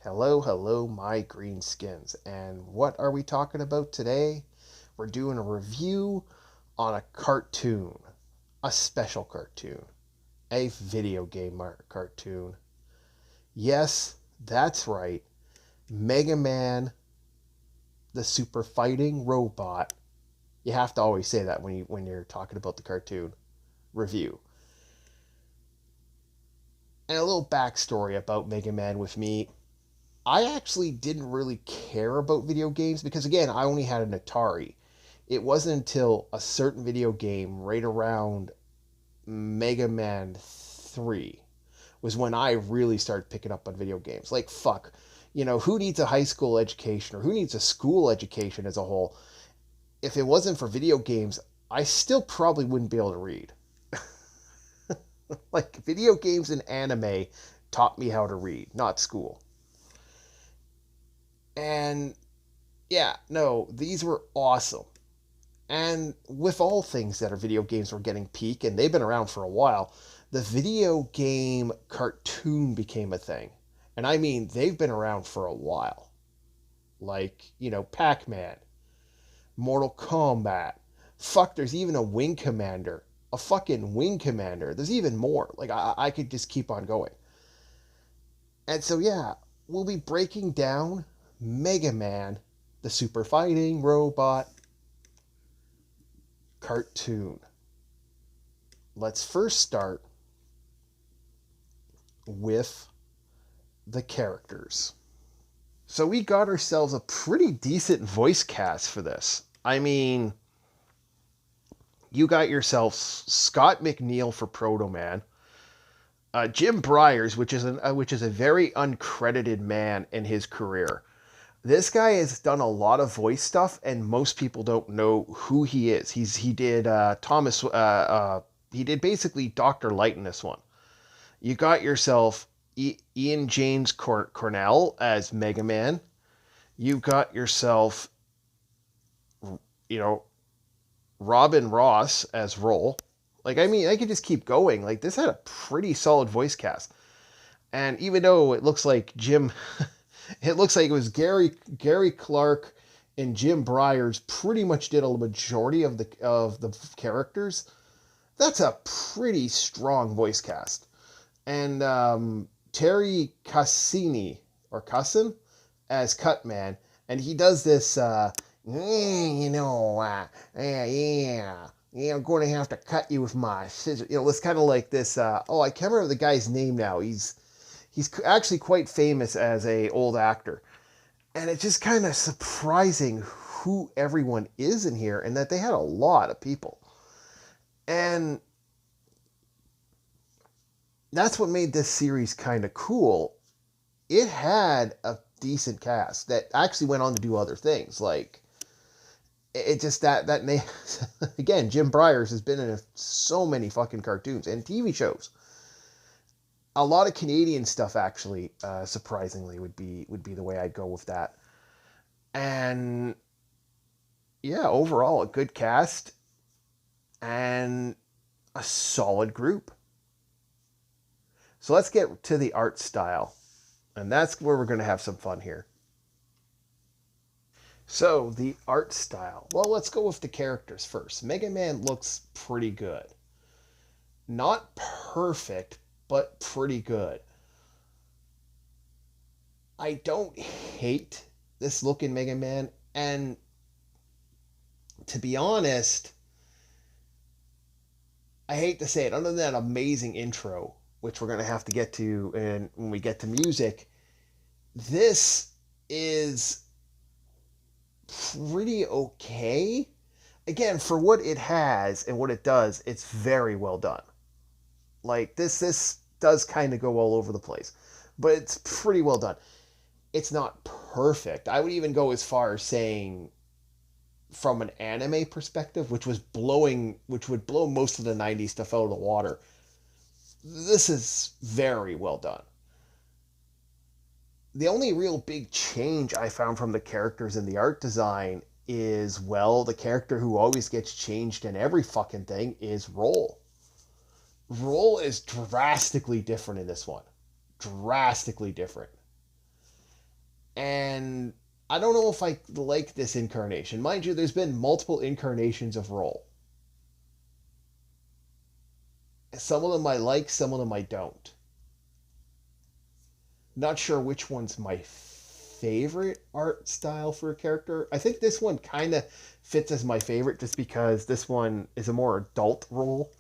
Hello, hello, my green skins. And what are we talking about today? We're doing a review on a cartoon, a special cartoon, a video game cartoon. Yes, that's right. Mega Man, the super fighting robot. You have to always say that when you're talking about the cartoon review. And a little backstory about Mega Man with me. I actually didn't really care about video games because, again, I only had an Atari. It wasn't until a certain video game right around Mega Man 3 was when I really started picking up on video games. Like, fuck. Who needs a high school education or who needs a school education as a whole? If it wasn't for video games, I still probably wouldn't be able to read. Like, video games and anime taught me how to read, not school. And yeah, no, these were awesome. And with all things that are video games were getting peak, and they've been around for a while, the video game cartoon became a thing. And I mean, they've been around for a while. Like, Pac-Man, Mortal Kombat. Fuck, there's even a Wing Commander. A fucking Wing Commander. There's even more. Like, I could just keep on going. And so, yeah, we'll be breaking down Mega Man, the super fighting robot cartoon. Let's first start with the characters. So we got ourselves a pretty decent voice cast for this. I mean, you got yourself Scott McNeil for Proto Man, Jim Byers, which is a very uncredited man in his career. This guy has done a lot of voice stuff, and most people don't know who he is. He did Thomas. He did basically Dr. Light in this one. You got yourself Ian James Cornell as Mega Man. You got yourself, Robin Ross as Roll. Like, I mean, I could just keep going. Like, this had a pretty solid voice cast. And even though it looks like it looks like it was Gary Clark and Jim Byers pretty much did a majority of the characters. That's a pretty strong voice cast. And Terry Cassini or Cussin as Cutman, and he does this. I'm going to have to cut you with my scissors. It's kind of like this. I can't remember the guy's name now. He's actually quite famous as a old actor, and it's just kind of surprising who everyone is in here, and that they had a lot of people, and that's what made this series kind of cool. It had a decent cast that actually went on to do other things, like it just that name again. Jim Byers has been in so many fucking cartoons and TV shows. A lot of Canadian stuff, actually, surprisingly, would be the way I'd go with that. And yeah, overall, a good cast and a solid group. So let's get to the art style, and that's where we're going to have some fun here. So the art style. Well, let's go with the characters first. Mega Man looks pretty good. Not perfect, but pretty good. I don't hate this look in Mega Man, and to be honest, I hate to say it, other than that amazing intro, which we're going to have to get to and when we get to music, this is pretty okay. Again, for what it has and what it does, it's very well done. Like, this does kind of go all over the place, but it's pretty well done. It's not perfect. I would even go as far as saying, from an anime perspective, which would blow most of the 90s stuff out of the water, this is very well done. The only real big change I found from the characters in the art design is, well, the character who always gets changed in every fucking thing is Roll. Roll is drastically different in this one. Drastically different. And I don't know if I like this incarnation. Mind you, there's been multiple incarnations of Roll. Some of them I like, some of them I don't. Not sure which one's my favorite art style for a character. I think this one kind of fits as my favorite just because this one is a more adult role.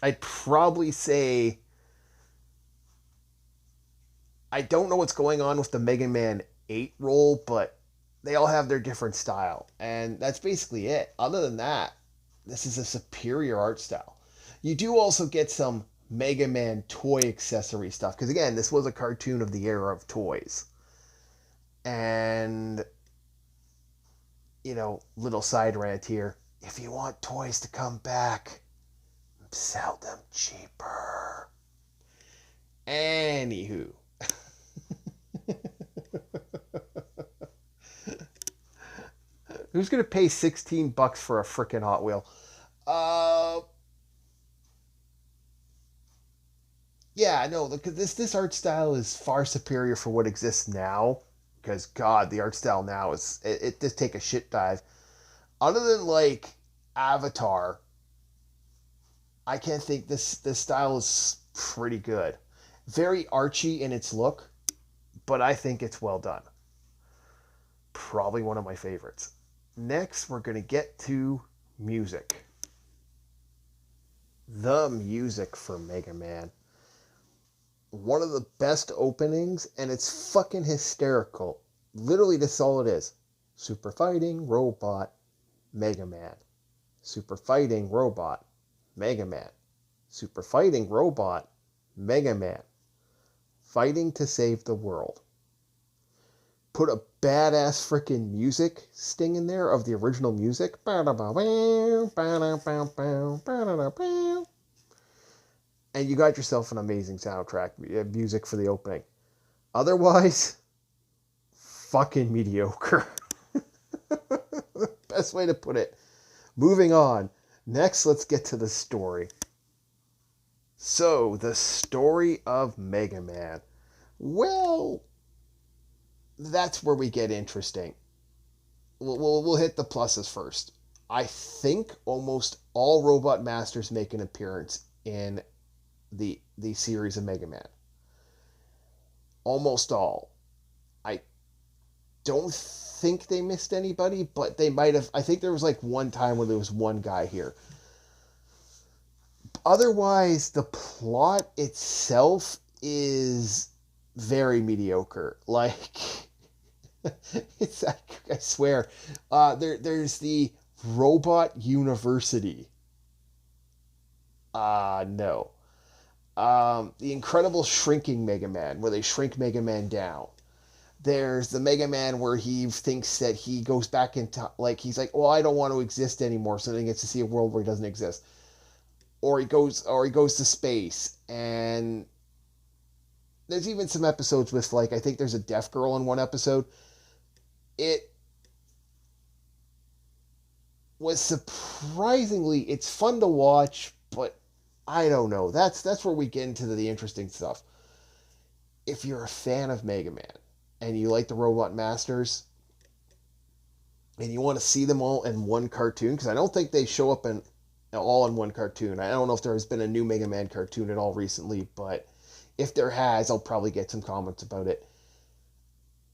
I'd probably say I don't know what's going on with the Mega Man 8 role, but they all have their different style. And that's basically it. Other than that, this is a superior art style. You do also get some Mega Man toy accessory stuff. Because again, this was a cartoon of the era of toys. And, little side rant here. If you want toys to come back, sell them cheaper. Anywho. Who's going to pay $16 for a frickin' Hot Wheel? Yeah, no, look, this art style is far superior for what exists now. Because God, the art style now it does take a shit dive. Other than like Avatar, I can't think this style is pretty good. Very archy in its look, but I think it's well done. Probably one of my favorites. Next, we're going to get to music. The music for Mega Man. One of the best openings, and it's fucking hysterical. Literally, that's all it is. Super Fighting Robot Mega Man. Super Fighting Robot Mega Man. Super Fighting Robot Mega Man. Fighting to save the world. Put a badass freaking music sting in there of the original music. And you got yourself an amazing soundtrack music for the opening. Otherwise, fucking mediocre. Best way to put it. Moving on. Next, let's get to the story. So, the story of Mega Man. Well, that's where we get interesting. We'll hit the pluses first. I think almost all Robot Masters make an appearance in the series of Mega Man. Almost all. I don't think they missed anybody, but they might have. I think there was like one time where there was one guy here. Otherwise, the plot itself is very mediocre. Like, it's, I swear, there's the Robot University. No. The Incredible Shrinking Mega Man, where they shrink Mega Man down. There's the Mega Man where he thinks that he goes back into, like, he's like, well, I don't want to exist anymore, so then he gets to see a world where he doesn't exist. Or he goes to space, and there's even some episodes with, like, I think there's a deaf girl in one episode. It was surprisingly, it's fun to watch, but I don't know. That's where we get into the interesting stuff. If you're a fan of Mega Man, and you like the Robot Masters, and you want to see them all in one cartoon, because I don't think they show up all in one cartoon. I don't know if there has been a new Mega Man cartoon at all recently, but if there has, I'll probably get some comments about it.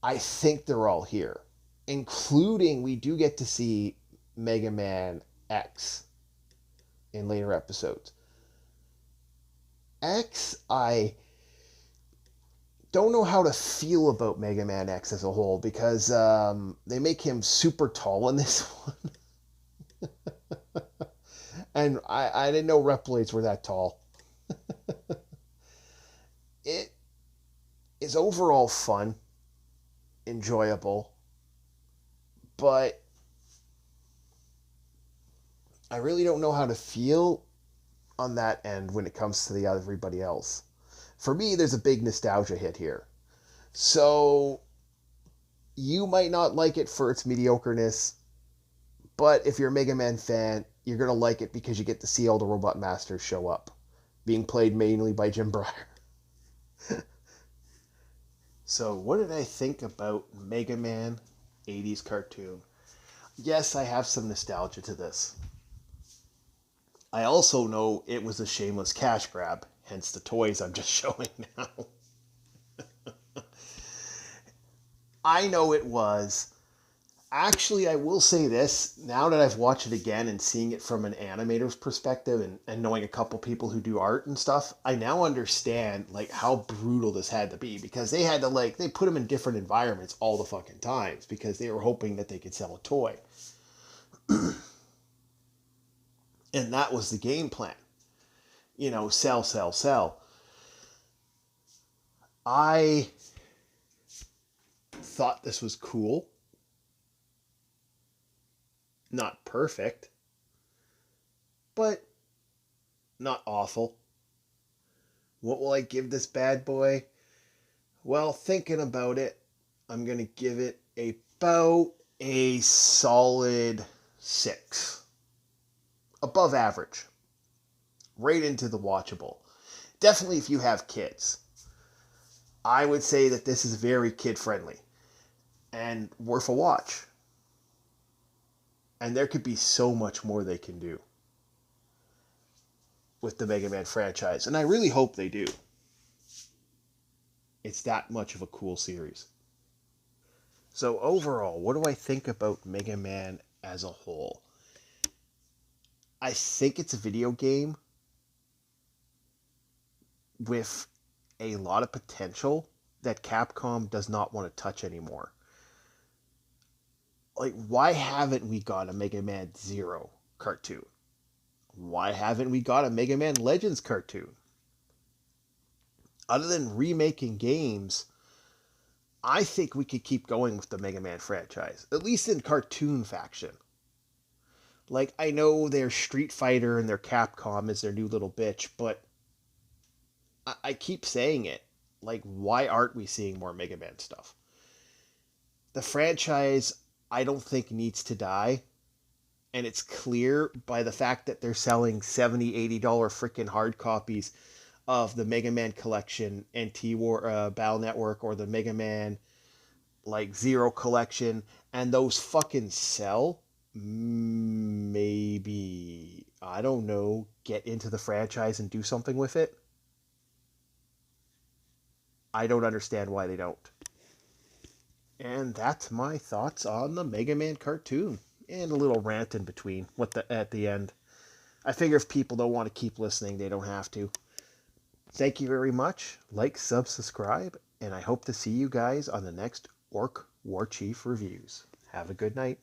I think they're all here, including we do get to see Mega Man X in later episodes. X, I don't know how to feel about Mega Man X as a whole, because they make him super tall in this one. And I didn't know Replades were that tall. It is overall fun, enjoyable, but I really don't know how to feel on that end when it comes to the everybody else. For me, there's a big nostalgia hit here. So, you might not like it for its mediocreness, but if you're a Mega Man fan, you're going to like it because you get to see all the Robot Masters show up, being played mainly by Jim Breyer. So, what did I think about Mega Man 80s cartoon? Yes, I have some nostalgia to this. I also know it was a shameless cash grab, hence the toys I'm just showing now. I know it was. Actually, I will say this, now that I've watched it again and seeing it from an animator's perspective and knowing a couple people who do art and stuff, I now understand like how brutal this had to be, because they had to they put them in different environments all the fucking times because they were hoping that they could sell a toy. And that was the game plan. Sell, sell, sell. I thought this was cool. Not perfect, but not awful. What will I give this bad boy? Well, thinking about it, I'm going to give it about a solid 6. Above average. Right into the watchable. Definitely if you have kids. I would say that this is very kid friendly and worth a watch. And there could be so much more they can do with the Mega Man franchise. And I really hope they do. It's that much of a cool series. So overall, what do I think about Mega Man as a whole? I think it's a video game with a lot of potential that Capcom does not want to touch anymore. Like, why haven't we got a Mega Man Zero cartoon? Why haven't we got a Mega Man Legends cartoon? Other than remaking games, I think we could keep going with the Mega Man franchise, at least in cartoon faction. Like, I know their Street Fighter and their Capcom is their new little bitch, but I keep saying it. Like, why aren't we seeing more Mega Man stuff? The franchise, I don't think, needs to die. And it's clear by the fact that they're selling $70, $80 freaking hard copies of the Mega Man collection and T-War Battle Network, or the Mega Man Zero collection, and those fucking sell. Maybe, I don't know, get into the franchise and do something with it. I don't understand why they don't. And that's my thoughts on the Mega Man cartoon. And a little rant in between at the end. I figure if people don't want to keep listening, they don't have to. Thank you very much. Like, subscribe, and I hope to see you guys on the next Orc War Chief reviews. Have a good night.